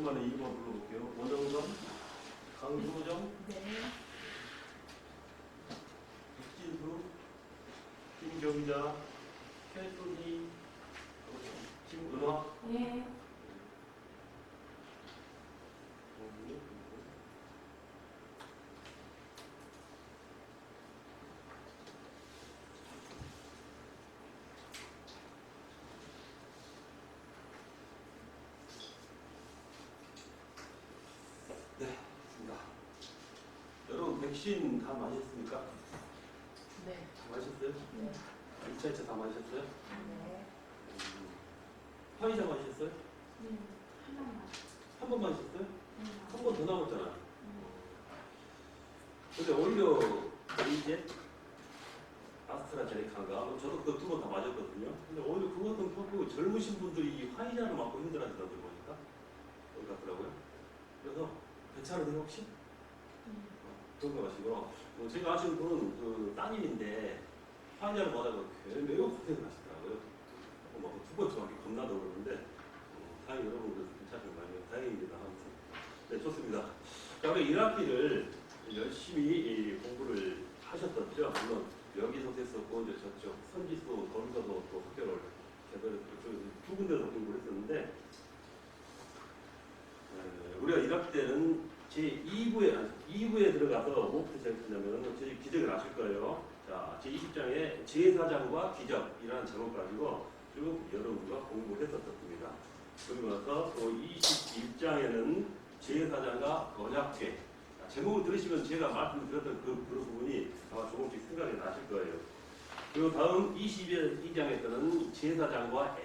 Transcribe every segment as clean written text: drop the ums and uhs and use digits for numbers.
오랜만에 이름만 불러볼게요. 원정선, 강수정, 네. 백진수, 김경자, 캐소니, 김은화. 예. 네, 좋습니다. 여러분 백신 다 맞으셨습니까? 네. 다 맞으셨어요? 네. 2차, 2차 다 맞으셨어요? 네. 화이자 맞으셨어요? 하나만. 한 번 맞으셨어요? 한 번 더 남았잖아요. 음. 근데 오히려 이제 아스트라제네카인가 저도 그 두 번 다 맞았거든요. 근데 오히려 그것은 그렇고 젊으신 분들이 화이자를 맞고 힘들어하시더라고요 보니까 여기 같더라고요. 그래서 괜찮으세요 혹시? 그런 거 마시고 제가 아시는 분은 그 따님인데 화이자를 맞아서 매우 고생을 하시더라고요. 두 번째 맞기 겁나다고 그러는데 다행히 여러분들 괜찮은 거 아니에요. 다행입니다. 아무튼 네 좋습니다. 자 우리 1학기를 열심히 공부를 하셨었죠. 물론 여기서 됐었고 이제 저쪽 선지수 거기서도 또 학교를 개설해서 두 군데서 공부를 했었는데 우리가 1학기 때는 제2부에 들어가서 뭐부터 시작했냐면 저희 기적을 아실 거예요. 자, 제20장에 제사장과 기적이라는 제목 가지고 쭉 여러분과 공부를 했었습니다. 그리고 나서 또 21장에는 제사장과 언약궤. 제목을 들으시면 제가 말씀드렸던 그 부분이 아마 조금씩 생각이 나실 거예요. 그리고 다음 22장에서는 제사장과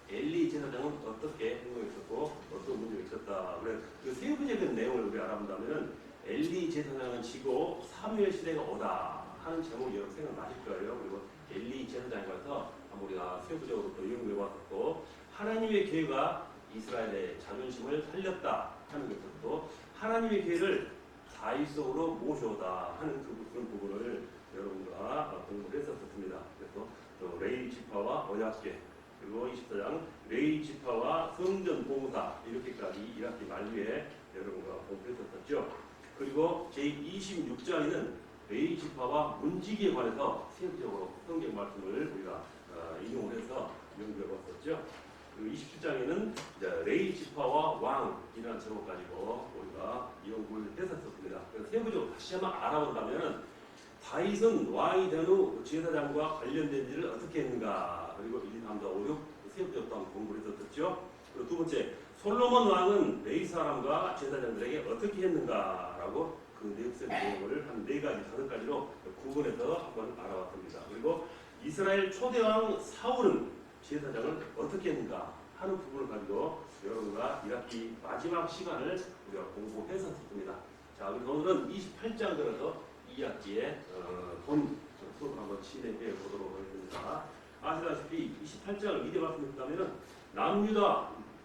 엘리 제사장은 어떻게 행동했었고 어떤 문제가 있었다. 그래 그 세부적인 내용을 우리 알아본다면 엘리 제사장은 지고 사무엘 시대가 오다 하는 제목이 여러분 생각나실 거예요. 그리고 엘리 제사장에 관해서 한번 우리가 세부적으로 또 연구해봤었고 하나님의 계획가 이스라엘의 자존심을 살렸다 하는 것도 하나님의 계획을 다윗 속으로 모셔오다 하는 그런 부분을 여러분과 공부를 했었습니다. 그래서 또 레위 지파와 언약궤 그리고 24장 레위 지파와 성전 봉사 이렇게까지 1학기 말기에 여러분과 공부를 했었죠. 그리고 제26장에는 레위 지파와 문지기에 관해서 세부적으로 성경 말씀을 우리가 인용을 해서 연구해 봤었죠. 그리고 27장에는 레위 지파와 왕이라는 제목 가지고 우리가 연구를 했었습니다. 그래서 세부적으로 다시 한번 알아본다면 다윗은 왕이 된 후 제사장과 관련된 일을 어떻게 했는가 그리고 1, 2, 3, 4, 5, 6 세부적으로 한번 공부를 했었죠. 그리고 두 번째 솔로몬 왕은 레위 사람과 제사장들에게 어떻게 했는가라고 그 내용을 한 4가지, 5가지로 구분해서 한번 알아봤습니다. 그리고 이스라엘 초대왕 사울은 제사장을 어떻게 했는가 하는 부분을 가지고 여러분과 1학기 마지막 시간을 우리가 공부했었습니다. 자, 오늘은 28장 들어서 2학기에 본 수업을 한번 진행해 보도록 하겠습니다. 아시다시피 28장을 미리 말씀드렸다면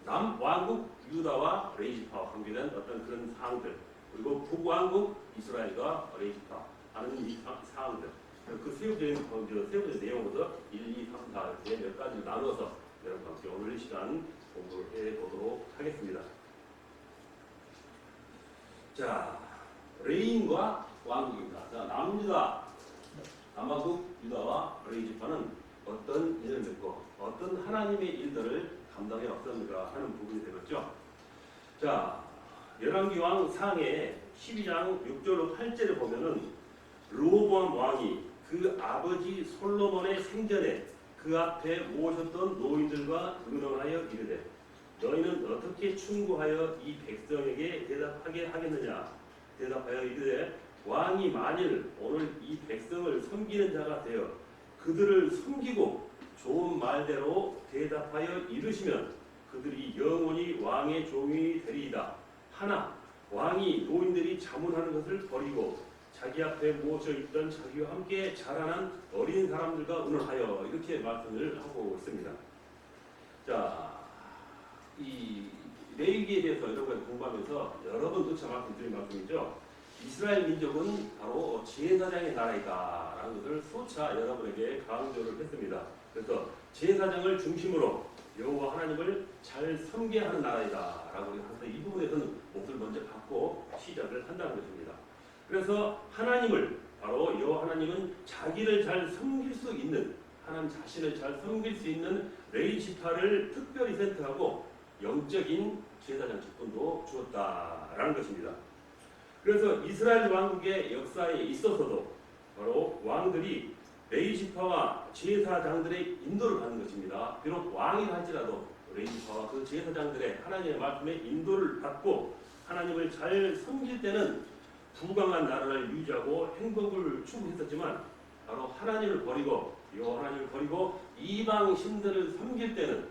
남왕국 유다와 레이지파와 관계된 어떤 그런 사항들 그리고 북왕국 이스라엘과 레이지파 하는 이 사항들 그 세부적인 내용부터 1, 2, 3, 4 이렇게 몇 가지를 나누어서 여러분과 함께 오늘 이 시간 공부를 해보도록 하겠습니다. 자, 레인과 왕국입니다. 자, 남왕국 유다와 레이지파는 어떤 일을 맺고 어떤 하나님의 일들을 감당해 왔습니까 하는 부분이 되겠죠. 자, 열왕기왕 상해 12장 6절로 8절에 보면은 르호보암 왕이 그 아버지 솔로몬의 생전에 그 앞에 모셨던 노인들과 의논하여 이르되 너희는 어떻게 충고하여 이 백성에게 대답하게 하겠느냐 대답하여 이르되 왕이 만일 오늘 이 백성을 섬기는 자가 되어 그들을 섬기고 좋은 말대로 대답하여 이르시면 그들이 영원히 왕의 종이 되리이다. 하나 왕이 노인들이 자문하는 것을 버리고 자기 앞에 모셔 있던 자기와 함께 자라난 어린 사람들과 의논하여 이렇게 말씀을 하고 있습니다. 자, 이 레위기에 대해서 여러분이 공부하면서 여러 번 누차 말씀드린 말씀이죠. 이스라엘 민족은 바로 제사장의 나라이다 라는 것을 수차 여러분에게 강조를 했습니다. 그래서 제사장을 중심으로 여호와 하나님을 잘 섬겨야 하는 나라이다라고 우리가 항상 이 부분에서는 몫을 먼저 갖고 시작을 한다는 것입니다. 그래서 하나님을 바로 여호와 하나님은 자기를 잘 섬길 수 있는 하나님 자신을 잘 섬길 수 있는 레위 지파를 특별히 선택하고 영적인 제사장 직분도 주었다라는 것입니다. 그래서 이스라엘 왕국의 역사에 있어서도 바로 왕들이 레위 지파와 제사장들의 인도를 받는 것입니다. 비록 왕이라 할지라도 레위 지파와 그 제사장들의 하나님의 말씀에 인도를 받고 하나님을 잘 섬길 때는 부강한 나라를 유지하고 행복을 추구했었지만 바로 하나님을 버리고 여호와 하나님을 버리고 이방 신들을 섬길 때는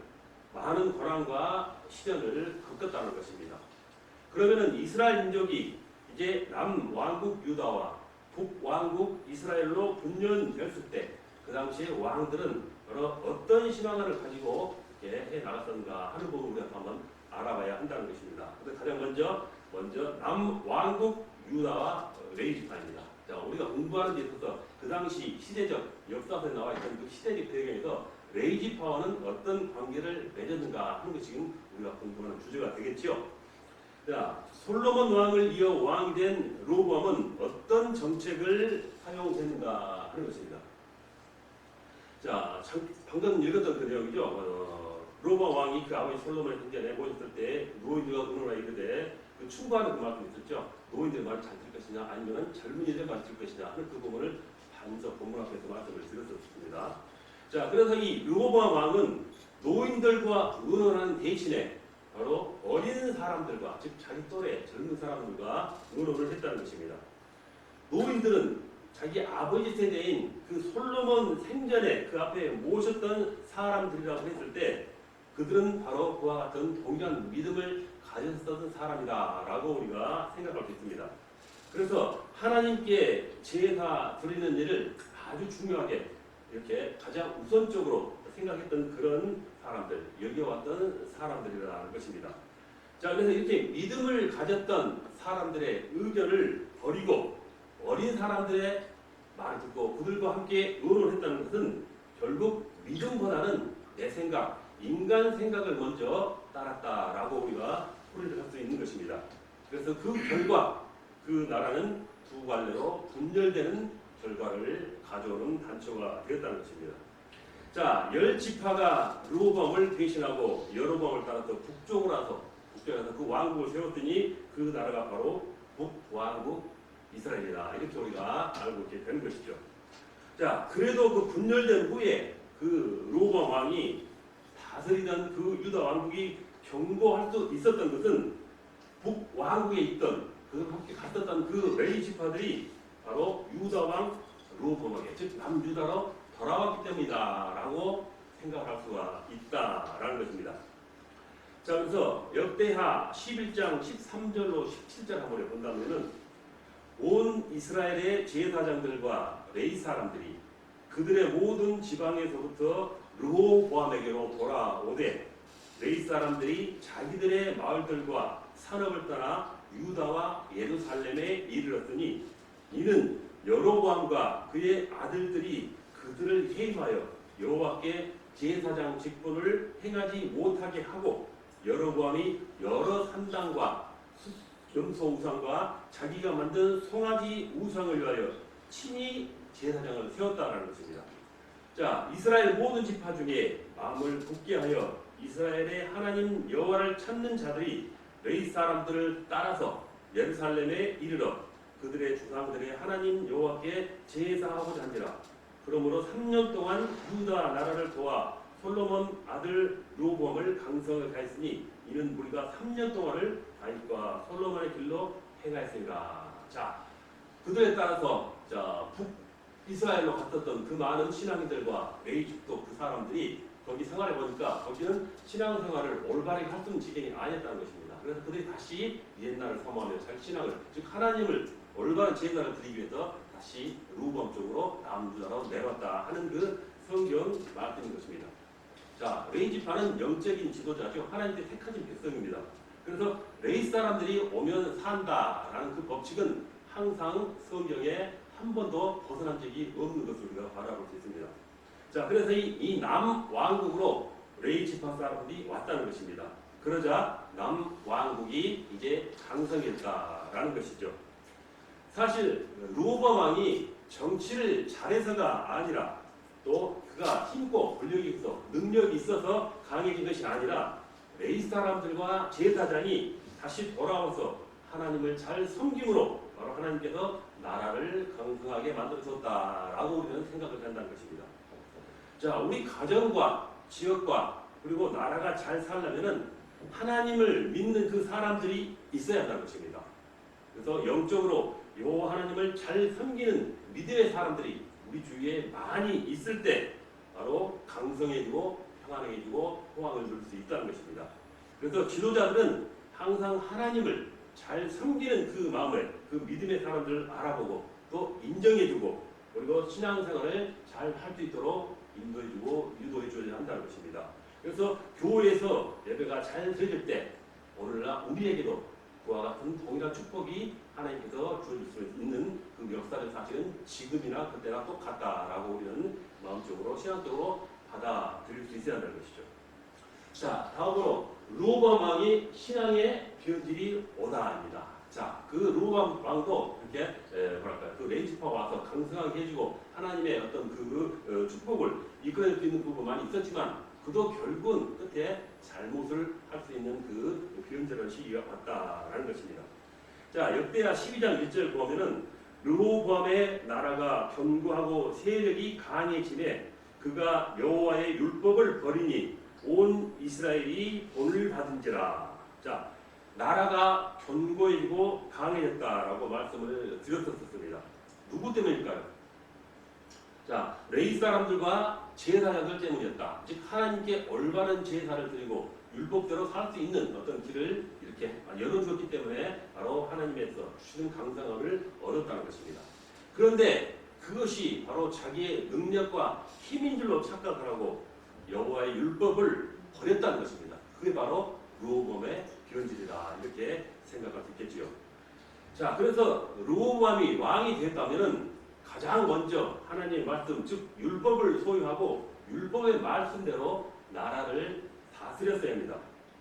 많은 고난과 시련을 겪었다는 것입니다. 그러면은 이스라엘 민족이 이제 남왕국 유다와 북왕국 이스라엘로 분열되었을 때 그 당시에 왕들은 어떤 신앙을 가지고 해 나갔던가 하는 부분을 우리가 한번 알아봐야 한다는 것입니다. 그래서 가장 먼저 남왕국 유다와 레위 지파입니다. 자, 우리가 공부하는 데 있어서 그 당시 시대적 역사에 나와 있던 그 시대적 배경에서 레위 지파와는 어떤 관계를 맺었는가 하는 것이 지금 우리가 공부하는 주제가 되겠죠. 자, 솔로몬 왕을 이어 왕이 된 르호보암은 어떤 정책을 사용했는가 하는 것입니다. 자, 방금 읽었던 그 내용이죠. 르호보암 왕이 그 아버지 솔로몬의 행전에 모셨을 때 노인들과 의논하여 이르되 그 충고하는 그 말씀이 있었죠. 노인들의 말을 잘 들을 것이냐 아니면 젊은이들의 말을 들을 것이냐 하는 그 부분을 반석 본문 앞에서 말씀을 드렸었습니다. 자, 그래서 이 르호보암 왕은 노인들과 의논하는 대신에 바로 어린 사람들과 즉 자기 또래 젊은 사람들과 의논을 했다는 것입니다. 노인들은 자기 아버지 세대인 그 솔로몬 생전에 그 앞에 모셨던 사람들이라고 했을 때 그들은 바로 그와 같은 동일한 믿음을 가졌었던 사람이다라고 우리가 생각할 수 있습니다. 그래서 하나님께 제사 드리는 일을 아주 중요하게 이렇게 가장 우선적으로 생각했던 그런 사람들, 여겨왔던 사람들이라는 것입니다. 자, 그래서 이렇게 믿음을 가졌던 사람들의 의견을 버리고 어린 사람들의 말을 듣고 그들과 함께 의논했다는 것은 결국 믿음보다는 내 생각, 인간 생각을 먼저 따랐다라고 우리가 풀이를 할 수 있는 것입니다. 그래서 그 결과 그 나라는 두 갈래로 분열되는 결과를 가져오는 단초가 되었다는 것입니다. 자, 10지파가 르호보암을 대신하고 여로보암을 따라서 북쪽으로 와서 그 왕국을 세웠더니 그 나라가 바로 북왕국 이스라엘이다. 이렇게 우리가 알고 있게 되는 것이죠. 자, 그래도 그 분열된 후에 그 르호보암 왕이 다스리던 그 유다 왕국이 경고할 수 있었던 것은 북왕국에 있던 그들 함께 갔었던 그 레위 지파들이 바로 유다 왕 르호보암에게 즉 남유다로 돌아왔기 때문이다라고 생각할 수가 있다라는 것입니다. 자, 그래서 역대하 11장 13절로 17절 한번 본다면은 온 이스라엘의 제사장들과 레위 사람들이 그들의 모든 지방에서부터 르호보암에게로 돌아오되 레위 사람들이 자기들의 마을들과 산업을 떠나 유다와 예루살렘에 이르렀더니 이는 여로보암과 그의 아들들이 그들을 해임하여 여호와께 제사장 직분을 행하지 못하게 하고 여로보암이 여러 산당과 염소 우상과 자기가 만든 송아지 우상을 위하여 친히 제사장을 세웠다라는 것입니다. 자, 이스라엘 모든 지파 중에 마음을 굳게 하여 이스라엘의 하나님 여호와를 찾는 자들이 레위 사람들을 따라서 예루살렘에 이르러 그들의 조상들의 하나님 여호와께 제사하고자 한지라. 그러므로 3년 동안 유다 나라를 도와 솔로몬 아들 르호보암을 강성을 가했으니 이는 우리가 3년 동안을 다윗과 솔로몬의 길로 행하였으니라. 자, 그들에 따라서 북이스라엘로 갔었던 그 많은 신앙인들과 레위족도 그 사람들이 거기 생활해 보니까 거기는 신앙생활을 올바르게 할 수 있는 지경이 아니었다는 것입니다. 그래서 그들이 다시 옛날을 사모하며 자기 신앙을 즉 하나님을 올바른 제사를 드리기 위해서 다시 르호보암 쪽으로 남유다로 내려왔다 하는 그 성경 말씀인 것입니다. 자, 레위 지파는 영적인 지도자죠. 하나님께 택하신 백성입니다. 그래서 레위 사람들이 오면 산다라는 그 법칙은 항상 성경에 한 번도 벗어난 적이 없는 것을 우리가 바라볼 수 있습니다. 자, 그래서 이 남왕국으로 레이지파 사람들이 왔다는 것입니다. 그러자 남왕국이 이제 강성했다라는 것이죠. 사실 르호보암 왕이 정치를 잘해서가 아니라 또 그가 힘있고 권력이 있어 능력이 있어서 강해진 것이 아니라 레위 사람들과 제사장이 다시 돌아와서 하나님을 잘 섬김으로 바로 하나님께서 나라를 강성하게 만들어줬다라고 우리는 생각을 한다는 것입니다. 자, 우리 가정과 지역과 그리고 나라가 잘 살려면은 하나님을 믿는 그 사람들이 있어야 한다는 것입니다. 그래서 영적으로 요 하나님을 잘 섬기는 믿음의 사람들이 우리 주위에 많이 있을 때 바로 강성해지고 평안해지고 호황을 줄 수 있다는 것입니다. 그래서 지도자들은 항상 하나님을 잘 섬기는 그 마음을 그 믿음의 사람들을 알아보고 또 인정해주고 그리고 신앙생활을 잘 할 수 있도록 인도해주고 유도해줘야 한다는 것입니다. 그래서 교회에서 예배가 잘 드려질 때 오늘날 우리에게도 그와 같은 동일한 축복이 하나님께서 주어줄 수 있는 그 역사는 사실은 지금이나 그때나 똑같다라고 우리는 마음적으로 신앙적으로 받아들일 수 있어야 한다는 것이죠. 자, 다음으로 르호보암 왕이 신앙의 변질이 오다입니다. 자, 그 르호보암 왕도 이렇게 뭐랄까요, 그 레이지파가 와서 강성하게 해주고 하나님의 어떤 그 축복을 이끌어낼 수 있는 부분만 있었지만 그도 결국은 끝에 잘못을 할 수 있는 그 변절한 시기가 왔다라는 것입니다. 자, 역대하 12장 1절 보면은 르호보암의 나라가 견고하고 세력이 강해지매 그가 여호와의 율법을 버리니 온 이스라엘이 본을 받은지라. 자, 나라가 견고해지고 강해졌다라고 말씀을 드렸었습니다. 누구 때문일까요? 자, 레위 사람들과 제사장들 때문이었다. 즉 하나님께 올바른 제사를 드리고 율법대로 살 수 있는 어떤 길을 이렇게 열어주었기 때문에 바로 하나님에서 주시는 강성함을 얻었다는 것입니다. 그런데 그것이 바로 자기의 능력과 힘인 줄로 착각하고 여호와의 율법을 버렸다는 것입니다. 그게 바로 르호보암의 변질이다 이렇게 생각할 수 있겠지요. 자, 그래서 르호보암이 왕이 됐다면은 가장 먼저 하나님의 말씀, 즉 율법을 소유하고 율법의 말씀대로 나라를 다스렸어야 합니다.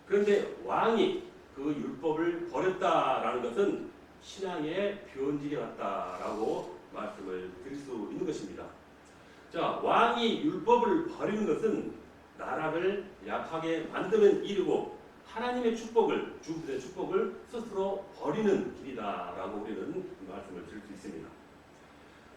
그런데 왕이 그 율법을 버렸다라는 것은 신앙의 변질이 왔다라고 말씀을 드릴 수 있는 것입니다. 자, 왕이 율법을 버리는 것은 나라를 약하게 만드는 일이고 하나님의 축복을, 주님의 축복을 스스로 버리는 길이다라고 우리는 말씀을 드릴 수 있습니다.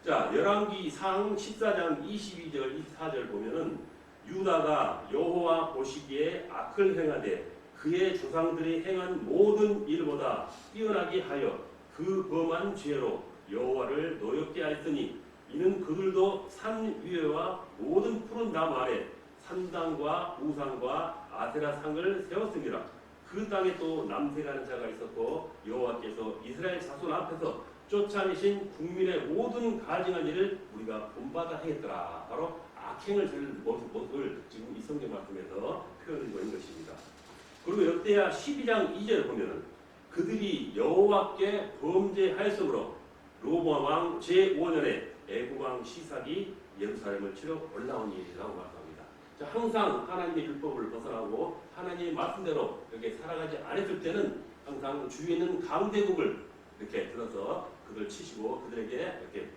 자, 열왕기상 14장 22절 24절 보면은 유다가 여호와 보시기에 악을 행하되 그의 조상들이 행한 모든 일보다 뛰어나게 하여 그 범한 죄로 여호와를 노엽게 하였으니 이는 그들도 산 위에와 모든 푸른 나무 아래 산당과 우상과 아세라상을 세웠습니다. 그 땅에 또 남색하는 자가 있었고 여호와께서 이스라엘 자손 앞에서 쫓아내신 국민의 모든 가증한 일을 우리가 본받아 하겠더라. 바로 악행을 저지른 모습을 지금 이 성경 말씀에서 표현하고 있는 것입니다. 그리고 역대하 12장 2절을 보면은 그들이 여호와께 범죄하였으므로 르호보암 왕 제5년에 애굽 왕 시삭이 예루살렘을 치러 올라온 일이라고 말합니다. 자, 항상 하나님의 율법을 벗어나고 하나님의 말씀대로 이렇게 살아가지 않았을 때는 항상 주위에 있는 강대국을 이렇게 들어서 그들 치시고 그들에게 이렇게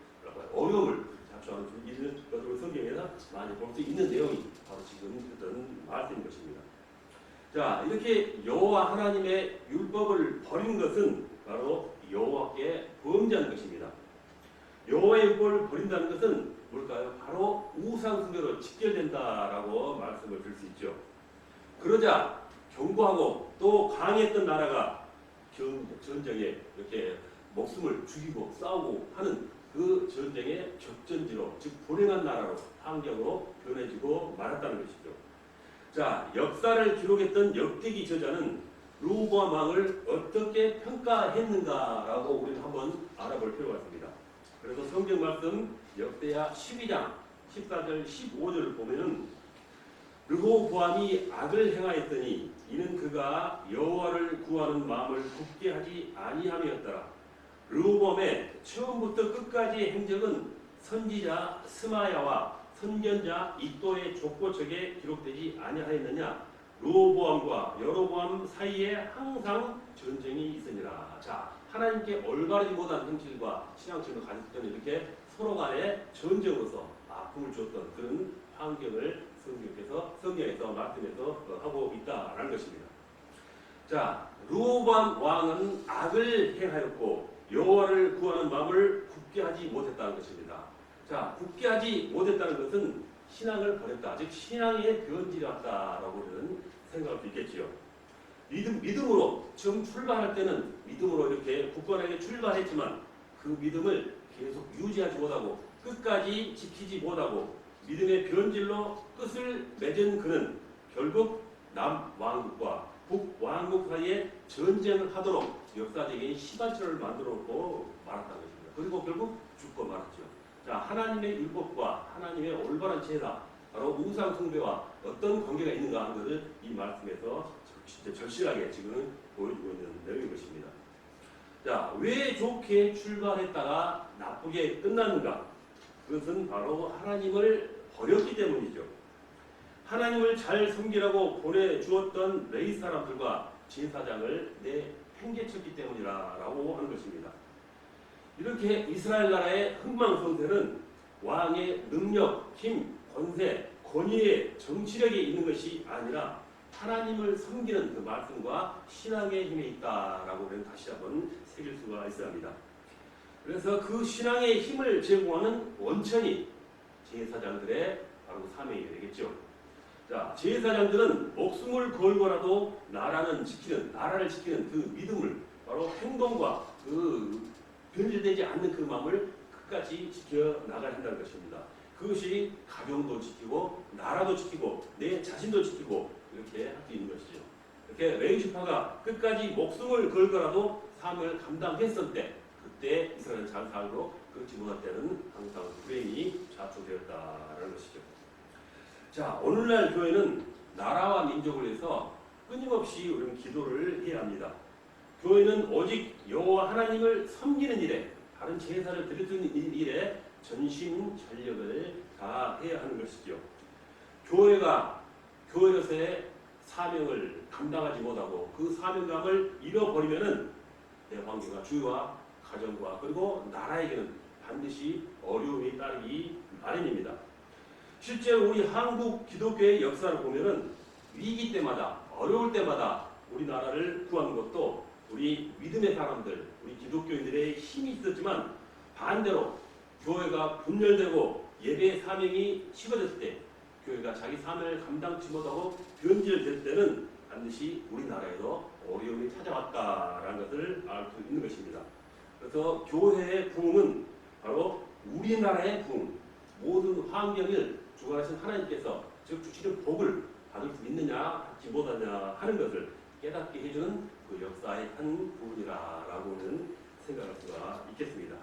어려움을 자초하는 이런 것들을 성경에서 많이 볼 수 있는 내용이 바로 지금 했던 말씀인 것입니다. 자, 이렇게 여호와 하나님의 율법을 버린 것은 바로 여호와께 범죄한 것입니다. 여호와의 율법을 버린다는 것은 뭘까요? 바로 우상 숭배로 직결된다라고 말씀을 드릴 수 있죠. 그러자 견고하고 또 강했던 나라가 전쟁에 이렇게 목숨을 죽이고 싸우고 하는 그 전쟁의 적전지로, 즉 불행한 나라로 환경으로 변해지고 말았다는 것이죠. 자, 역사를 기록했던 역대기 저자는 르호보암 왕을 어떻게 평가했는가라고 우리는 한번 알아볼 필요가 있습니다. 그래서 성경 말씀 역대하 12장 14절 15절을 보면은 르호보암이 악을 행하였더니 이는 그가 여호와를 구하는 마음을 굳게 하지 아니함이었더라. 르호보암의 처음부터 끝까지의 행적은 선지자 스마야와 선견자 이또의 족보책에 기록되지 아니하였느냐? 로보암과 여로보암 사이에 항상 전쟁이 있으니라. 자, 하나님께 올바르지 못한 행실과 신앙심을 가졌을 때는 이렇게 서로 간에 전쟁으로서 아픔을 주었던 그런 환경을 성경에서 말씀에서 하고 있다라는 것입니다. 자, 르호보암 왕은 악을 행하였고 여호와를 구하는 마음을 굳게 하지 못했다는 것입니다. 자, 굳게 하지 못했다는 것은 신앙을 버렸다, 즉 신앙의 변질이 왔다라고는 생각할 수 있겠지요. 믿음으로 처음 출발할 때는 믿음으로 이렇게 굳건하게 출발했지만 그 믿음을 계속 유지하지 못하고 끝까지 지키지 못하고 믿음의 변질로 끝을 맺은 그는 결국 남왕국과 북왕국 사이에 전쟁을 하도록 역사적인 시간표를 만들어 놓고 말았다는 것입니다. 그리고 결국 죽고 말았죠. 자, 하나님의 율법과 하나님의 올바른 제사, 바로 우상 숭배와 어떤 관계가 있는가 하는 것을 이 말씀에서 진짜 절실하게 지금 보여주고 있는 내용인 것입니다. 자, 왜 좋게 출발했다가 나쁘게 끝났는가? 그것은 바로 하나님을 버렸기 때문이죠. 하나님을 잘 섬기라고 보내주었던 레위 사람들과 제사장을 내팽개쳤기 때문이라고 하는 것입니다. 이렇게 이스라엘 나라의 흥망성쇠는 왕의 능력, 힘, 권세, 권위의 정치력에 있는 것이 아니라 하나님을 섬기는 그 말씀과 신앙의 힘에 있다라고 다시 한번 새길 수가 있어야 합니다. 그래서 그 신앙의 힘을 제공하는 원천이 제사장들의 바로 사명이 되겠죠. 자, 제사장들은 목숨을 걸고라도 나라를 지키는 그 믿음을 바로 행동과 그 변질되지 않는 그 마음을 끝까지 지켜나가야 한다는 것입니다. 그것이 가정도 지키고 나라도 지키고 내 자신도 지키고 이렇게 할 수 있는 것이죠. 이렇게 레위 지파가 끝까지 목숨을 걸고라도 사명을 감당했을 때 그때 이스라엘은 잘 살고 그렇지 못할 때는 항상 불행이 좌초되었다라는 것이죠. 자, 오늘날 교회는 나라와 민족을 위해서 끊임없이 우리는 기도를 해야 합니다. 교회는 오직 여호와 하나님을 섬기는 일에, 다른 제사를 드리는 일에 전심전력을 다해야 하는 것이죠. 교회가 교회로서의 사명을 감당하지 못하고 그 사명감을 잃어버리면은 내 환경과 주위와 가정과 그리고 나라에게는 반드시 어려움이 따르기 마련입니다. 실제로 우리 한국 기독교의 역사를 보면은 위기 때마다 어려울 때마다 우리나라를 구하는 것도 우리 믿음의 사람들, 우리 기독교인들의 힘이 있었지만 반대로 교회가 분열되고 예배의 사명이 식어졌을 때 교회가 자기 사명을 감당치 못하고 변질될 때는 반드시 우리나라에도 어려움이 찾아왔다라는 것을 알 수 있는 것입니다. 그래서 교회의 부흥은 바로 우리나라의 부흥, 모든 환경을 주관하신 하나님께서 즉 주시는 복을 받을 수 있느냐 받지 못하냐 하는 것을 깨닫게 해주는 그 역사의 한 부분이라고는 생각할 수가 있겠습니다.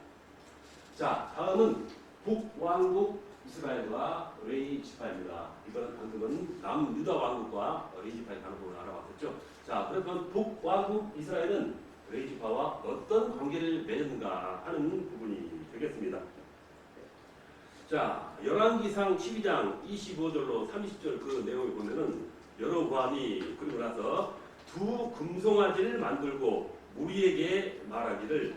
자, 다음은 북왕국 이스라엘과 레위 지파입니다. 이번 방금은 남유다 왕국과 레위 지파의 가는 부분을 알아봤었죠. 자, 그러면 북왕국 이스라엘은 레위 지파와 어떤 관계를 맺었는가 하는 부분이 되겠습니다. 자, 열왕기상 12장 25절로 30절 그 내용을 보면은 여로보암이 그리고 나서 두 금송아지를 만들고 무리에게 말하기를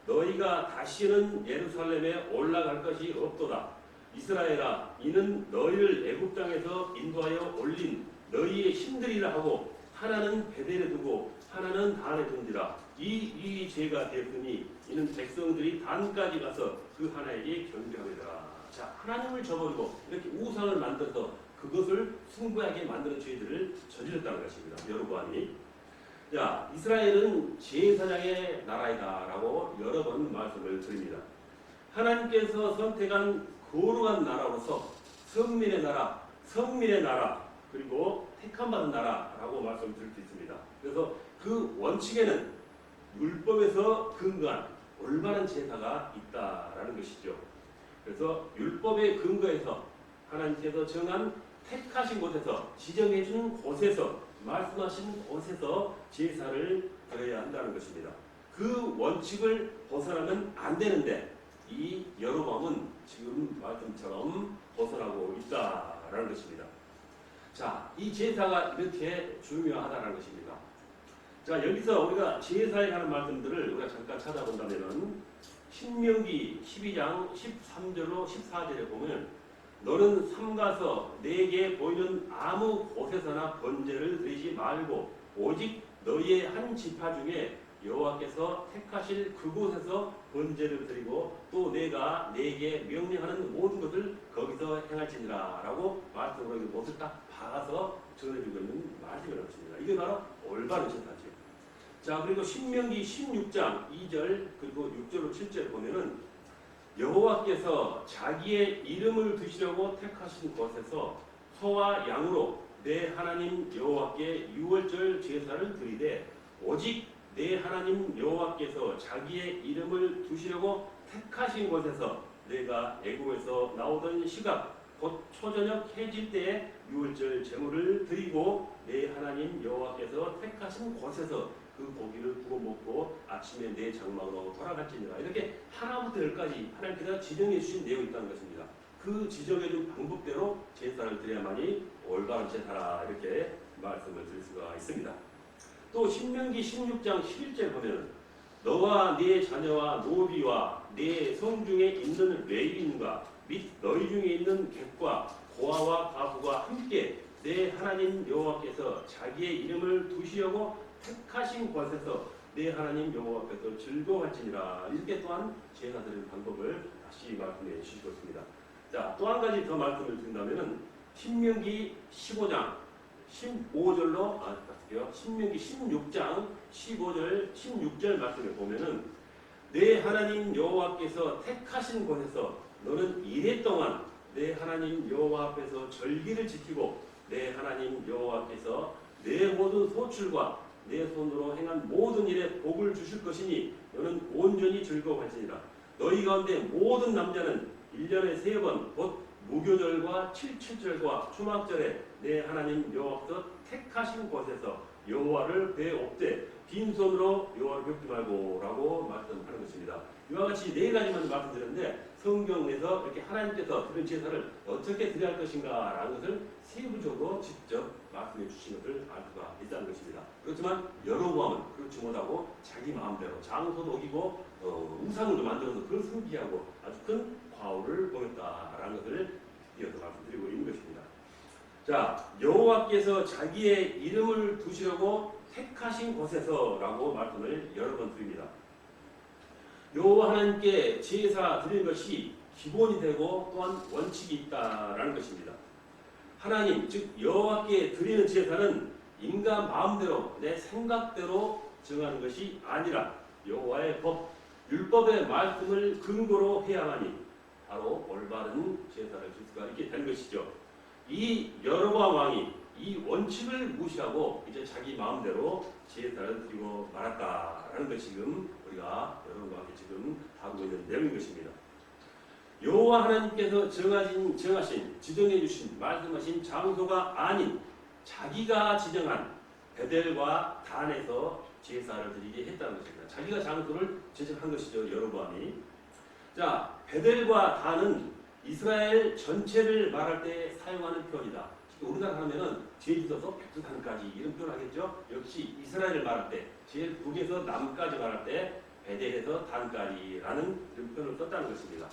너희가 다시는 예루살렘에 올라갈 것이 없도다. 이스라엘아, 이는 너희를 애굽 땅에서 인도하여 올린 너희의 힘들이라 하고 하나는 베델에 두고 하나는 단에 둔지라. 이 죄가 되었으니 이는 백성들이 단까지 가서 그 하나에게 경배하리라. 자, 하나님을 저버리고 이렇게 우상을 만들어서 그것을 숭배하게 만드는 죄들을 저질렀다는 것입니다. 여로보암이. 자, 이스라엘은 제사장의 나라이다라고 여러 번 말씀을 드립니다. 하나님께서 선택한 거룩한 나라로서 성민의 나라, 그리고 택함받은 나라라고 말씀드릴 수 있습니다. 그래서 그 원칙에는 율법에서 근거한 올바른 제사가 있다라는 것이죠. 그래서 율법의 근거에서 하나님께서 정한 택하신 곳에서 지정해 준 곳에서 말씀하신 곳에서 제사를 드려야 한다는 것입니다. 그 원칙을 벗어나면 안 되는데 이 여로보암은 지금 말씀처럼 벗어나고 있다라는 것입니다. 자, 이 제사가 이렇게 중요하다는 것입니다. 자, 여기서 우리가 제사에 관한 말씀들을 우리가 잠깐 찾아본다면은 신명기 12장 13절로 14절에 보면 너는 삼가서 내게 보이는 아무 곳에서나 번제를 드리지 말고 오직 너희의 한 지파 중에 여호와께서 택하실 그곳에서 번제를 드리고 또 내가 내게 명령하는 모든 것을 거기서 행할지니라 라고 말씀으로 못을 딱 박아서 전해주고 있는 말씀이 없습니다. 이게 바로 올바른 제사죠. 자, 그리고 신명기 16장 2절 그리고 6절로 7절 보면은 여호와께서 자기의 이름을 두시려고 택하신 곳에서 소와 양으로 내 하나님 여호와께 유월절 제사를 드리되 오직 내 하나님 여호와께서 자기의 이름을 두시려고 택하신 곳에서 내가 애굽에서 나오던 시각 곧 초저녁 해질 때에 유월절 제물을 드리고 내 하나님 여호와께서 택하신 곳에서 그 고기를 구워 먹고 아침에 내 장막으로 돌아갈지니라. 이렇게 하나부터 열까지 하나님께서 지정해 주신 내용이 있다는 것입니다. 그 지정해 준 방법대로 제사를 드려야만이 올바른 제사라 이렇게 말씀을 드릴 수가 있습니다. 또 신명기 16장 11절 보면 너와 네 자녀와 노비와 네 성 중에 있는 레위인과 및 너희 중에 있는 객과 고아와 과부가 함께 내 하나님 여호와께서 자기의 이름을 두시려고 택하신 곳에서 내 하나님 여호와께서 즐거워할지니라. 이렇게 또한 제사 드리는 방법을 다시 말씀해 주시고 있습니다. 자, 또 한 가지 더 말씀을 드린다면은 신명기 15장 15절로 신명기 16장 15절 16절 말씀에 보면은 내 하나님 여호와께서 택하신 곳에서 너는 이래 동안 내 하나님 여호와 앞에서 절기를 지키고 내 하나님 여호와께서 내 모든 소출과 내 손으로 행한 모든 일에 복을 주실 것이니 너는 온전히 즐거워할지니라. 너희 가운데 모든 남자는 1년에 3번 곧 무교절과 칠칠절과 초막절에 내 하나님 여호와께서 택하신 곳에서 여호와를 배옵되 빈손으로 여호와를 뵙지 말고 라고 말씀하는 것입니다. 이와 같이 4가지만 말씀드렸는데 성경에서 이렇게 하나님께서 드린 제사를 어떻게 드려야 할 것인가 라는 것을 세부적으로 직접 말씀해 주신 것을 알 수가 있다는 것입니다. 그렇지만 여로보암은 그렇지 못하고 자기 마음대로 장소도 어기고 우상을 만들어서 그걸 숭배하고 아주 큰 과오를 보였다라는 것을 이어서 말씀드리고 있는 것입니다. 자, 여호와께서 자기의 이름을 두시려고 택하신 곳에서라고 말씀을 여러 번 드립니다. 여호와 하나님께 제사 드리는 것이 기본이 되고 또한 원칙이 있다라는 것입니다. 하나님 즉 여호와께 드리는 제사는 인간 마음대로 내 생각대로 정하는 것이 아니라 여호와의 법, 율법의 말씀을 근거로 해야만이 바로 올바른 제사를 줄 수가 있게 된 것이죠. 이 여로보암 왕이 이 원칙을 무시하고 이제 자기 마음대로 제사를 드리고 말았다라는 것 지금 우리가 여러분과 함께 지금 하고 있는 내용인 것입니다. 여호와 하나님께서 정하신 지정해 주신 말씀하신 장소가 아닌 자기가 지정한 베델과 단에서 제사를 드리게 했다는 것입니다. 자기가 장소를 지정한 것이죠. 여로보암이. 자, 베델과 단은 이스라엘 전체를 말할 때 사용하는 표현이다. 우리나라 하면은 제주도에서 백두산까지 이런 표현 하겠죠. 역시 이스라엘을 말할 때 제일 북에서 남까지 말할 때 베델에서 단까지라는 이런 표현을 썼다는 것입니다.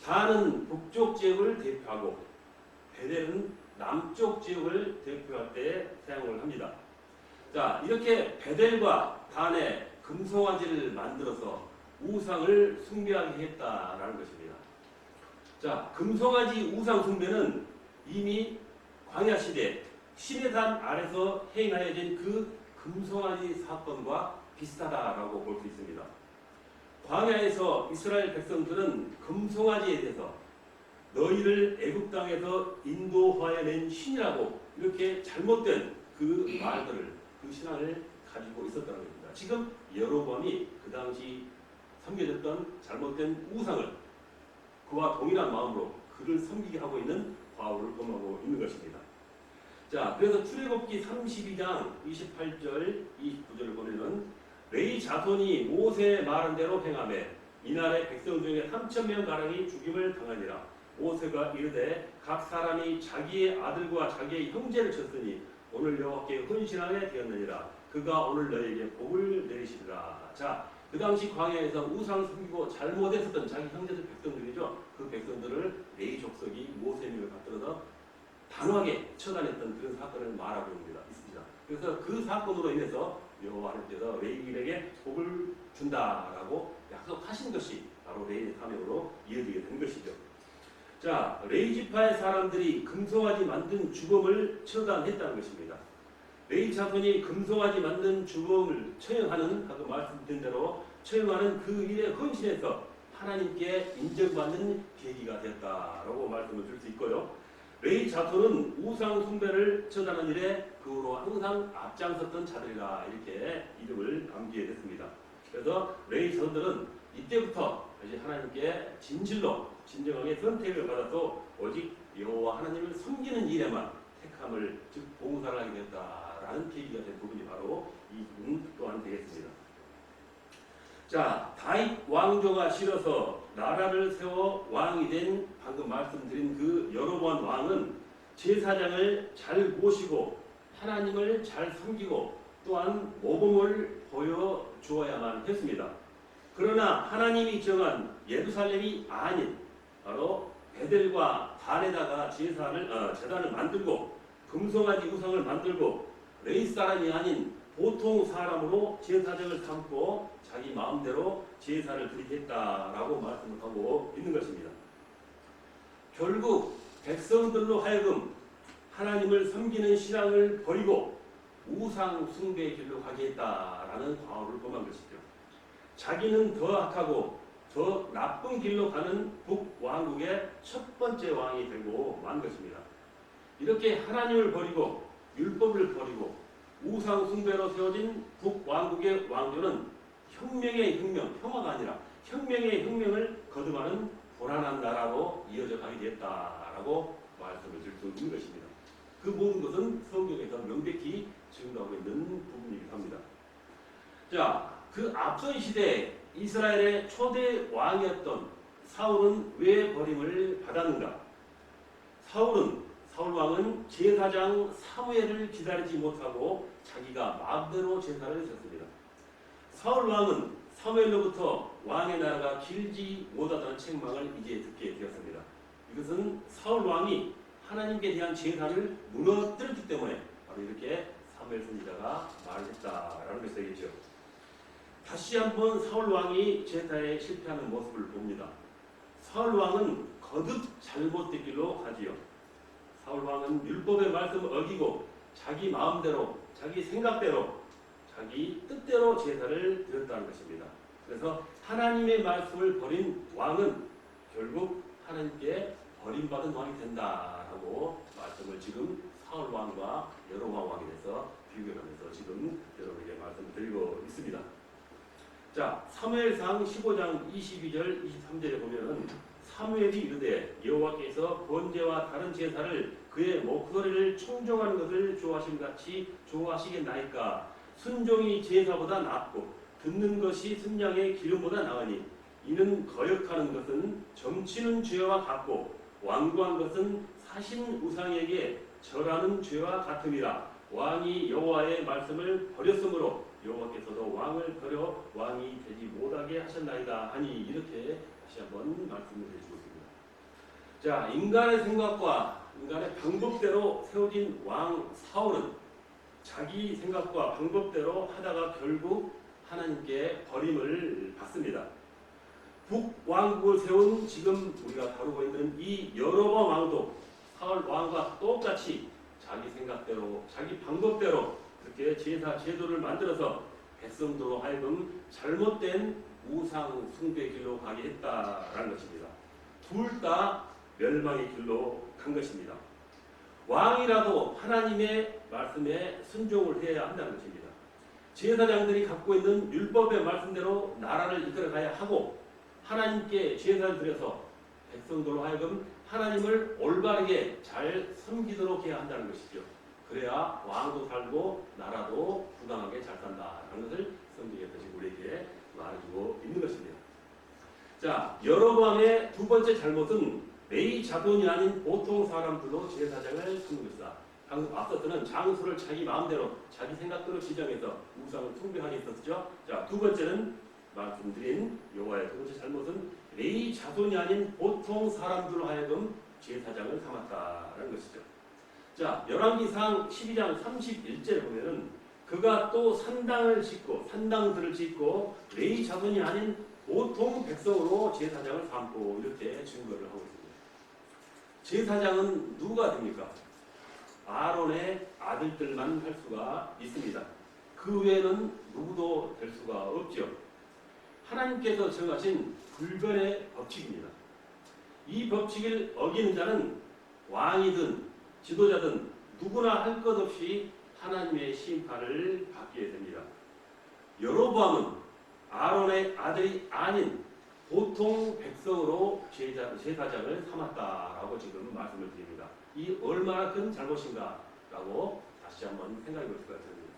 단은 북쪽 지역을 대표하고 베델은 남쪽 지역을 대표할 때 사용을 합니다. 자, 이렇게 베델과 단에 금송아지를 만들어서 우상을 숭배하게 했다라는 것입니다. 자, 금송아지 우상 숭배는 이미 광야 시대 시내산 아래서 행하여진 그 금송아지 사건과 비슷하다라고 볼 수 있습니다. 광야에서 이스라엘 백성들은 금송아지에 대해서 너희를 애굽 땅에서 인도하여낸 신이라고 이렇게 잘못된 그 말들을 그 신앙을 가지고 있었다는 겁니다. 지금 여로보암이 그 당시 섬겨졌던 잘못된 우상을 그와 동일한 마음으로 그를 섬기게 하고 있는 과오를 범하고 있는 것입니다. 자, 그래서 출애굽기 32장 28절 29절을 보면은 레위 자손이 모세의 말한 대로 행하매 이날에 백성 중에 3,000명 가량이 죽임을 당하니라. 모세가 이르되 각 사람이 자기의 아들과 자기의 형제를 쳤으니 오늘 여호와께 헌신하게 되었느니라. 그가 오늘 너에게 복을 내리시리라. 자, 그 당시 광야에서 우상 섬기고 잘못했었던 자기 형제들 백성들이죠. 그 백성들을 레위 족속이 모세님을 받들어서 단호하게 처단했던 그런 사건을 말하고 있습니다. 그래서 그 사건으로 인해서 여호와 하나님께서 레위인에게 복을 준다라고 약속하신 것이 바로 레위 사명으로 이어지게 된 것이죠. 자, 레위 지파의 사람들이 금송아지 만든 주범을 처단했다는 것입니다. 레위 자손이 금송아지 만든 주범을 처형하는 아까 말씀드린 대로 처형하는 그 일에 헌신해서 하나님께 인정받는 계기가 되었다라고 말씀을 줄 수 있고요. 레위 자손은 우상 숭배를 처단하는 일에 그 후로 항상 앞장섰던 자들이라 이렇게 이름을 남기게 됐습니다. 그래서 레위 자손들은 이때부터 이제 하나님께 진정하게 선택을 받아서 오직 여호와 하나님을 섬기는 일에만 택함을 즉 봉사를 하게 됐다라는 계기가 된 부분이 바로 이 부분 또한 되겠습니다. 자, 다윗 왕조가 싫어서 나라를 세워 왕이 된 방금 말씀드린 그 여로보암 왕은 제사장을 잘 모시고 하나님을 잘 섬기고 또한 모범을 보여주어야만 했습니다. 그러나 하나님이 정한 예루살렘이 아닌 바로 베델과 단에다가 제단을 만들고 금송아지 우상을 만들고 레위 사람이 아닌 보통 사람으로 제사장을 삼고 자기 마음대로 제사를 드리겠다라고 말씀을 하고 있는 것입니다. 결국 백성들로 하여금 하나님을 섬기는 신앙을 버리고 우상 숭배의 길로 가게 했다라는 과오를 범한 것이죠. 자기는 더 악하고 더 나쁜 길로 가는 북왕국의 첫 번째 왕이 되고 만 것입니다. 이렇게 하나님을 버리고 율법을 버리고 우상 숭배로 세워진 북왕국의 왕조는 혁명의 혁명, 평화가 아니라 혁명의 혁명을 거듭하는 불안한 나라로 이어져 가게 되었다라고 말씀을 줄 수 있는 것입니다. 그 모든 것은 성경에서 명백히 증거하고 있는 부분이기도 합니다. 자, 그 앞선 시대에 이스라엘의 초대 왕이었던 사울은 왜 버림을 받았는가? 사울 왕은 제사장 사무엘을 기다리지 못하고 자기가 마음대로 제사를 지었습니다. 사울 왕은 사무엘로부터 왕의 나라가 길지 못하다는 책망을 이제 듣게 되었습니다. 이것은 사울 왕이 하나님께 대한 제사를 무너뜨렸기 때문에 바로 이렇게 사무엘 선지자가 말을 했다라는 것이 되겠죠. 다시 한번 사울 왕이 제사에 실패하는 모습을 봅니다. 사울 왕은 거듭 잘못된 길로 가지요. 사울 왕은 율법의 말씀을 어기고 자기 마음대로, 자기 생각대로, 자기 뜻대로 제사를 드렸다는 것입니다. 그래서 하나님의 말씀을 버린 왕은 결국 하나님께 버림받은 왕이 된다라고 말씀을 지금 사울 왕과 여로보암 왕에 대해서 비교하면서 지금 여러분에게 말씀을 드리고 있습니다. 자, 사무엘상 15장 22절 23절에 보면 사무엘이 이르되 여호와께서 번제와 다른 제사를 그의 목소리를 청종하는 것을 좋아하심 같이 좋아하시겠나이까. 순종이 제사보다 낫고 듣는 것이 순양의 기름보다 나으니 이는 거역하는 것은 점치는 죄와 같고 완고한 것은 사신 우상에게 절하는 죄와 같음이라. 왕이 여호와의 말씀을 버렸으므로 여호와께서도 왕을 버려 왕이 되지 못하게 하셨나이다 하니 이렇게 다시 한번 말씀을 해주고 있습니다. 자, 인간의 생각과 인간의 방법대로 세워진 왕 사울은 자기 생각과 방법대로 하다가 결국 하나님께 버림을 받습니다. 북왕국을 세운 지금 우리가 다루고 있는 이 여로보암 왕도 사울 왕과 똑같이 자기 생각대로 자기 방법대로 그렇게 제사 제도를 만들어서 백성들로 하여금 잘못된 우상 숭배 길로 가게 했다라는 것입니다. 둘 다 멸망의 길로 간 것입니다. 왕이라도 하나님의 말씀에 순종을 해야 한다는 것입니다. 제사장들이 갖고 있는 율법의 말씀대로 나라를 이끌어가야 하고 하나님께 제사를 드려서 백성들로 하여금 하나님을 올바르게 잘 섬기도록 해야 한다는 것이죠. 그래야 왕도 살고 나라도 부당하게 잘 산다는 것을 성경에서 지금 우리에게 말해주고 있는 것입니다. 자, 여로보암의 두 번째 잘못은 레위 자손이 아닌 보통 사람들로 제사장을 삼는 것이다. 앞서서는 장소를 자기 마음대로 자기 생각대로 지정해서 우상을 숭배하게 있었죠. 자, 두 번째는 말씀드린 여호와의 두 번째 잘못은 레위 자손이 아닌 보통 사람들로 하여금 제사장을 삼았다라는 것이죠. 자, 열왕기상 12장 31절에 보면은 그가 또 산당들을 짓고 레위 자손이 아닌 보통 백성으로 제사장을 삼고 이렇게 증거를 하고 있습니다. 제사장은 누가 됩니까? 아론의 아들들만 할 수가 있습니다. 그 외에는 누구도 될 수가 없죠. 하나님께서 정하신 불변의 법칙입니다. 이 법칙을 어기는 자는 왕이든 지도자든 누구나 할 것 없이 하나님의 심판을 받게 됩니다. 여로보암은 아론의 아들이 아닌 보통 백성으로 제사장을 삼았다라고 지금 말씀을 드립니다. 이 얼마나 큰 잘못인가라고 다시 한번 생각해 볼 수가 있습니다.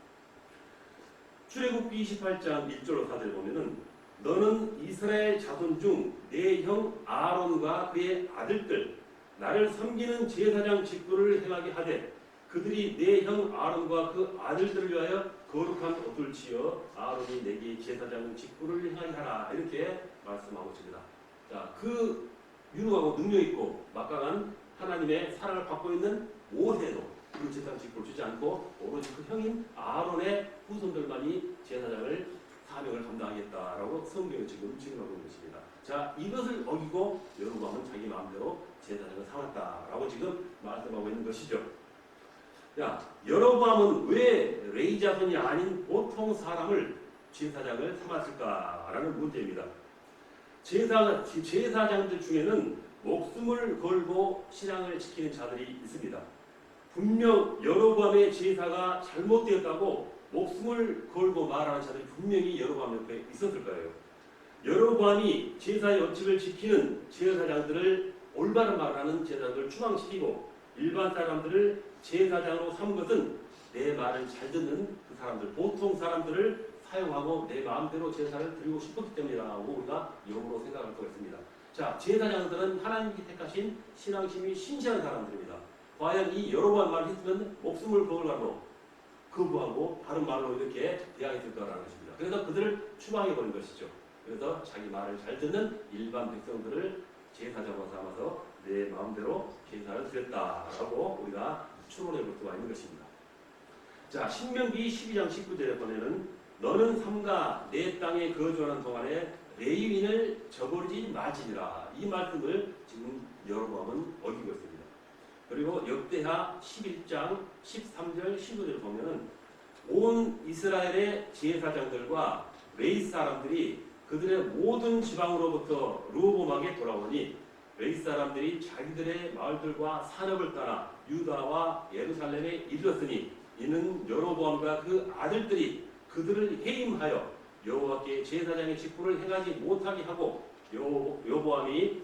출애굽기 28장 1절로 4절 보면은 너는 이스라엘 자손 중 내 형 아론과 그의 아들들 나를 섬기는 제사장 직분을 행하게 하되 그들이 내 형 아론과 그 아들들을 위하여 거룩한 옷을 지어 아론이 내게 제사장 직분을 행하게 하라 이렇게 말씀하고 있습니다. 자, 그 유능하고 능력 있고 막강한 하나님의 사랑을 받고 있는 모세도 그 제사장 직분을 주지 않고 오로지 그 형인 아론의 후손들만이 제사장을 사명을 감당하겠다라고 성경에 지금 증언하고 있는 것입니다. 자, 이것을 어기고 여로보암은 자기 마음대로 제사장을 삼았다라고 지금 말씀하고 있는 것이죠. 야, 여로보암은 왜 레위 자손이 아닌 보통 사람을 제사장을 삼았을까라는 문제입니다. 제사장들 중에는 목숨을 걸고 신앙을 지키는 자들이 있습니다. 분명 여로보암의 제사가 잘못되었다고 목숨을 걸고 말하는 자들이 분명히 여로보암 옆에 있었을 거예요. 여로보암이 제사의 원칙을 지키는 제사장들을 올바른 말하는 제사장들을 추방시키고 일반 사람들을 제사장으로 삼은 것은 내 말을 잘 듣는 그 사람들, 보통 사람들을 사용하고 내 마음대로 제사를 드리고 싶었기 때문이라고 우리가 역으로 생각할 수가 있습니다. 자, 제사장들은 하나님께 택하신 신앙심이 신실한 사람들입니다. 과연 이 여로보암 말을 했으면 목숨을 걸고 거부하고 다른 말로 이렇게 대항했을 거라는 것입니다. 그래서 그들을 추방해버린 것이죠. 그래서 자기 말을 잘 듣는 일반 백성들을 제사장으로 삼아서 내 마음대로 제사를 드렸다라고 우리가 추론해 볼 수가 있는 것입니다. 자, 신명기 12장 19절에 보면은 너는 삼가 내 땅에 거주하는 동안에 레위인을 저버리지 마지니라. 이 말씀을 지금 여로보암은 어기고 있습니다. 그리고 역대하 11장 13절 15절 보면은 온 이스라엘의 제사장들과 레위 사람들이 그들의 모든 지방으로부터 르호보암에게 돌아오니 레위 사람들이 자기들의 마을들과 산업을 따라 유다와 예루살렘에 이르렀으니 이는 여로보암과 그 아들들이 그들을 해임하여 여호와께 제사장의 직분을 행하지 못하게 하고 여로보암이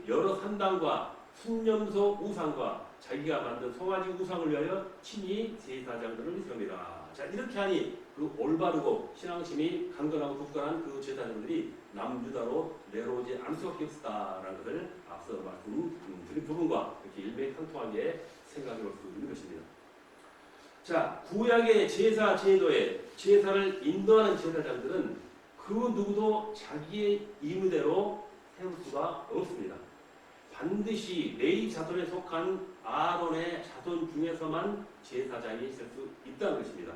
여러 산당과 순념소 우상과 자기가 만든 송아지 우상을 위하여 친히 제사장들을 세웁니다. 자, 이렇게 하니 그 올바르고 신앙심이 강건하고 굳건한 그 제사장들이 남유다로 내려오지 않을 수밖에 없었다라는 것을 앞서 말씀드린 부분과 이렇게 일맥상통하게 생각해 볼 수 있는 것입니다. 자, 구약의 제사 제도에 제사를 인도하는 제사장들은 그 누구도 자기의 임의대로 세울 수가 없습니다. 반드시 레위 자손에 속한 아론의 자손 중에서만 제사장이 있을 수 있다는 것입니다.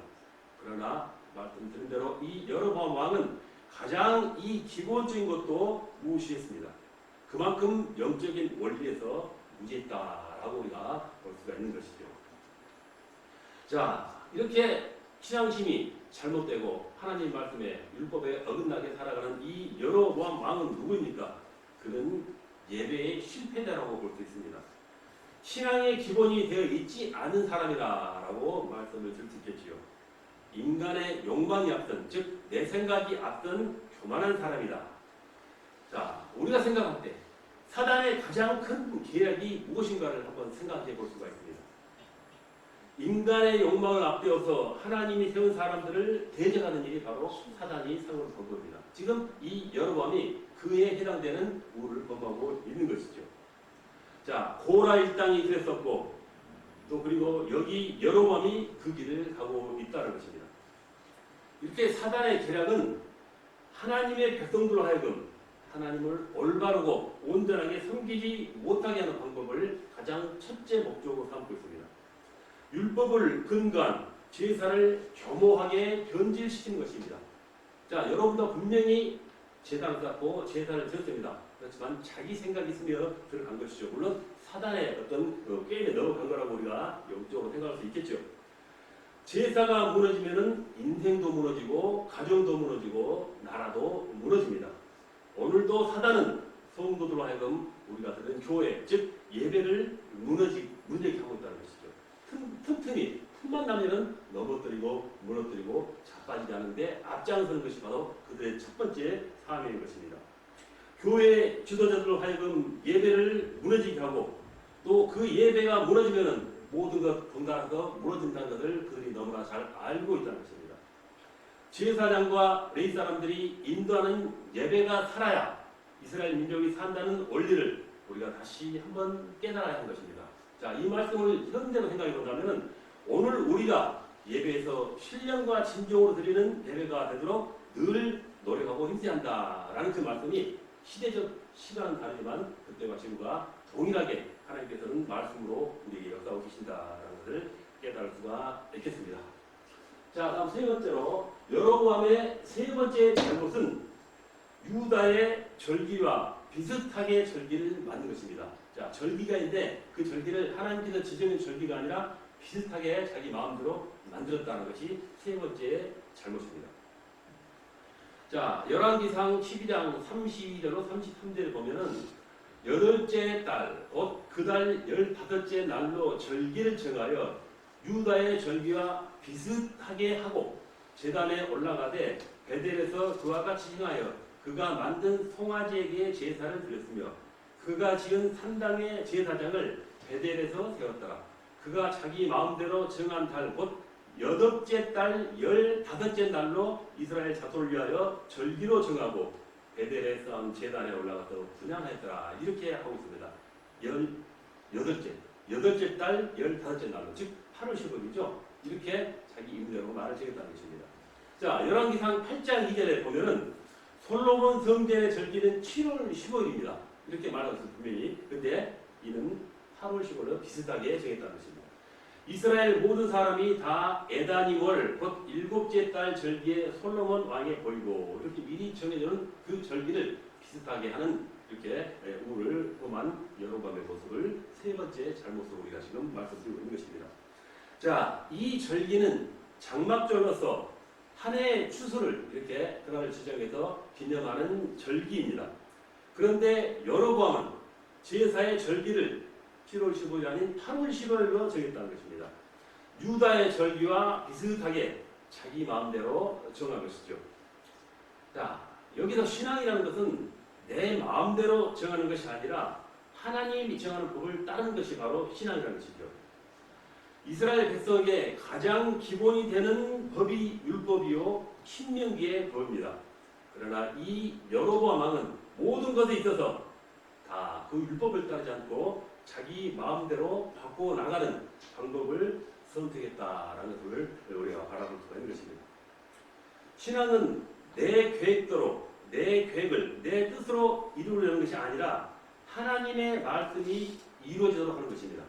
그러나 말씀드린 대로 이 여로보암 왕은 가장 이 기본적인 것도 무시했습니다. 그만큼 영적인 원리에서 무지했다라고 우리가 볼 수가 있는 것이죠. 자, 이렇게 신앙심이 잘못되고 하나님 말씀에 율법에 어긋나게 살아가는 이 여로보암 왕은 누구입니까? 그는 예배의 실패자라고 볼 수 있습니다. 신앙의 기본이 되어 있지 않은 사람이라고 말씀을 드릴 수 있겠지요. 인간의 욕망이 앞선, 즉 내 생각이 앞선 교만한 사람이다. 자, 우리가 생각할 때 사단의 가장 큰 계략이 무엇인가를 한번 생각해 볼 수가 있습니다. 인간의 욕망을 앞세워서 하나님이 세운 사람들을 대적하는 일이 바로 사단이 사용하는 방법입니다. 지금 이 여로보암이 그에 해당되는 우를 범하고 있는 것이죠. 자, 고라 일당이 그랬었고 또 그리고 여기 여로보암이 그 길을 가고 있다는 것입니다. 이렇게 사단의 계략은 하나님의 백성들로 하여금 하나님을 올바르고 온전하게 섬기지 못하게 하는 방법을 가장 첫째 목적으로 삼고 있습니다. 율법을 근거한 제사를 겸허하게 변질시키는 것입니다. 자, 여러분도 분명히 제단을 쌓고 제사를 드렸습니다. 그렇지만 자기 생각이 있으며 들어간 것이죠. 물론 사단의 어떤 게임에 넘어간 거라고 우리가 영적으로 생각할 수 있겠죠. 제사가 무너지면은 인생도 무너지고 가정도 무너지고 나라도 무너집니다. 오늘도 사단은 성도들로 하여금 우리가 드는 교회, 즉 예배를 무너지게 하고 있다는 것이죠. 틈틈이 틈만 나면은 넘어뜨리고 무너뜨리고 자빠지지 않는데 앞장서는 것이 바로 그들의 첫 번째 사명인 것입니다. 교회 지도자들로 하여금 예배를 무너지게 하고 또 그 예배가 무너지면은 모든 것 덩달아서 무너진다는 것을 그들이 너무나 잘 알고 있다는 것입니다. 제사장과 레위 사람들이 인도하는 예배가 살아야 이스라엘 민족이 산다는 원리를 우리가 다시 한번 깨달아야 하는 것입니다. 자, 이 말씀을 현대로 생각해 본다면 오늘 우리가 예배에서 신령과 진정으로 드리는 예배가 되도록 늘 노력하고 힘써야 한다라는 그 말씀이 시대적 시간은 다르지만 그때와 지금과 동일하게 하나님께서는 말씀으로 우리에게 역사하고 계신다라는 것을 깨달을 수가 있겠습니다. 자, 다음 세 번째로 여로보암의 세 번째 잘못은 유다의 절기와 비슷하게 절기를 만든 것입니다. 자, 절기가 있는데 그 절기를 하나님께서 지정한 절기가 아니라 비슷하게 자기 마음대로 만들었다는 것이 세 번째 잘못입니다. 자, 열왕기상 12장 32절로 33절을 보면은 여덟째 달, 곧 그 달 15째 날로 절기를 정하여 유다의 절기와 비슷하게 하고 제단에 올라가되 베델에서 그와 같이 행하여 그가 만든 송아지에게 제사를 드렸으며 그가 지은 산당의 제사장을 베델에서 세웠더라. 그가 자기 마음대로 정한 달, 곧 8째 달 15째 날로 이스라엘 자손을 위하여 절기로 정하고 베델에 쌓은 제단에 올라가서 분향하였더라. 이렇게 하고 있습니다. 8째 달 15째 날로, 즉 8월 15일이죠. 이렇게 자기 임대로 말을 정했다는 것입니다. 자, 열왕기상 8장 2절에 보면은 솔로몬 성전의 절기는 7월 15일입니다. 이렇게 말하고 있습니다. 분명히. 근데 이는 8월 15일로 비슷하게 정했다는 것입니다. 이스라엘 모든 사람이 다 에다니월 곧 7째 달 절기에 솔로몬 왕에 보이고 이렇게 미리 정해주는 그 절기를 비슷하게 하는 이렇게 우를 범한 여로보암의 모습을 세 번째 잘못으로 우리가 지금 말씀드리고 있는 것입니다. 자, 이 절기는 장막절로서 한 해의 추수를 이렇게 그날을 지정해서 기념하는 절기입니다. 그런데 여로보암은 제사의 절기를 7월 15일이 아닌 8월 15일로 정했다는 것입니다. 유다의 절기와 비슷하게 자기 마음대로 정한 것이죠. 자, 여기서 신앙이라는 것은 내 마음대로 정하는 것이 아니라 하나님이 정하는 법을 따르는 것이 바로 신앙이라는 것이죠. 이스라엘 백성에게 가장 기본이 되는 법이 율법이요 신명기의 법입니다. 그러나 이 여로보암 왕은 모든 것에 있어서 다 그 율법을 따르지 않고 자기 마음대로 바꿔 나가는 방법을 선택했다라는 것을 우리가 바라볼 수가 있는 것입니다. 신앙은 내 계획대로 내 계획을 내 뜻으로 이루려는 것이 아니라 하나님의 말씀이 이루어지도록 하는 것입니다.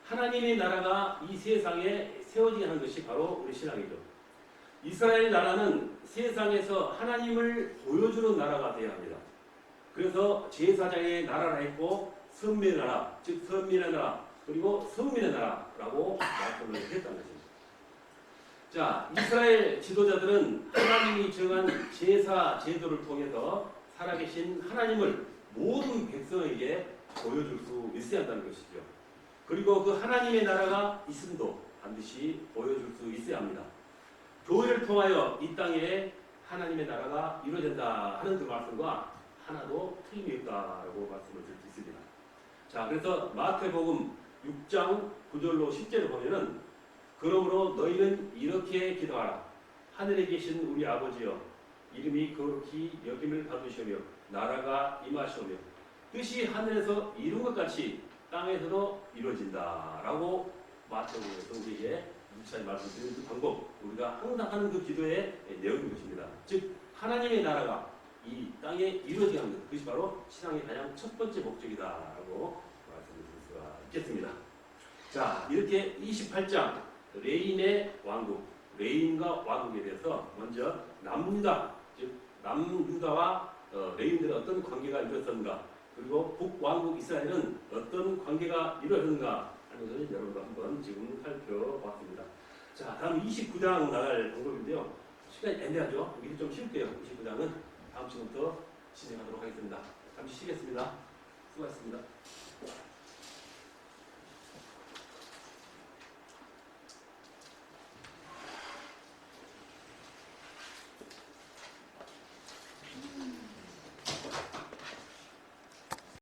하나님의 나라가 이 세상에 세워지게 하는 것이 바로 우리 신앙이죠. 이스라엘 나라는 세상에서 하나님을 보여주는 나라가 되어야 합니다. 그래서 제사장의 나라라 했고 선민의 나라, 즉 선민의 나라 그리고 성민의 나라라고 말씀을 했다는 것입니다. 자, 이스라엘 지도자들은 하나님이 정한 제사 제도를 통해서 살아계신 하나님을 모든 백성에게 보여줄 수 있어야 한다는 것이죠. 그리고 그 하나님의 나라가 있음도 반드시 보여줄 수 있어야 합니다. 교회를 통하여 이 땅에 하나님의 나라가 이루어진다 하는 그 말씀과 하나도 틀림이 없다라고 말씀을 드릴 수 있습니다. 자, 그래서 마태복음 6장 9절로 10절을 보면은 그러므로 너희는 이렇게 기도하라. 하늘에 계신 우리 아버지여, 이름이 거룩히 여김을 받으시며 나라가 임하시오며 뜻이 하늘에서 이룬 것 같이 땅에서도 이루어진다라고 마태복음에 성경에 무차히 말씀드리는 그 방법, 우리가 항상 하는 그 기도의 내용인 것입니다. 즉 하나님의 나라가 이 땅에 이루어지게 하는 것, 그것이 바로 신앙의 가장 첫 번째 목적이다라고 말씀드릴 수가 있겠습니다. 자, 이렇게 28장 레인의 왕국, 레인과 왕국에 대해서 먼저 남유다, 즉 남유다와 레인들의 어떤 관계가 이루어졌는가, 그리고 북왕국 이스라엘은 어떤 관계가 이루어졌는가 하는 것을 여러분과 한번 지금 살펴봤습니다. 자, 다음 29장 나갈 방법인데요. 시간이 애매하죠? 미리 좀 쉴게요. 29장은 다음 시간부터 진행하도록 하겠습니다. 잠시 쉬겠습니다. 수고하셨습니다.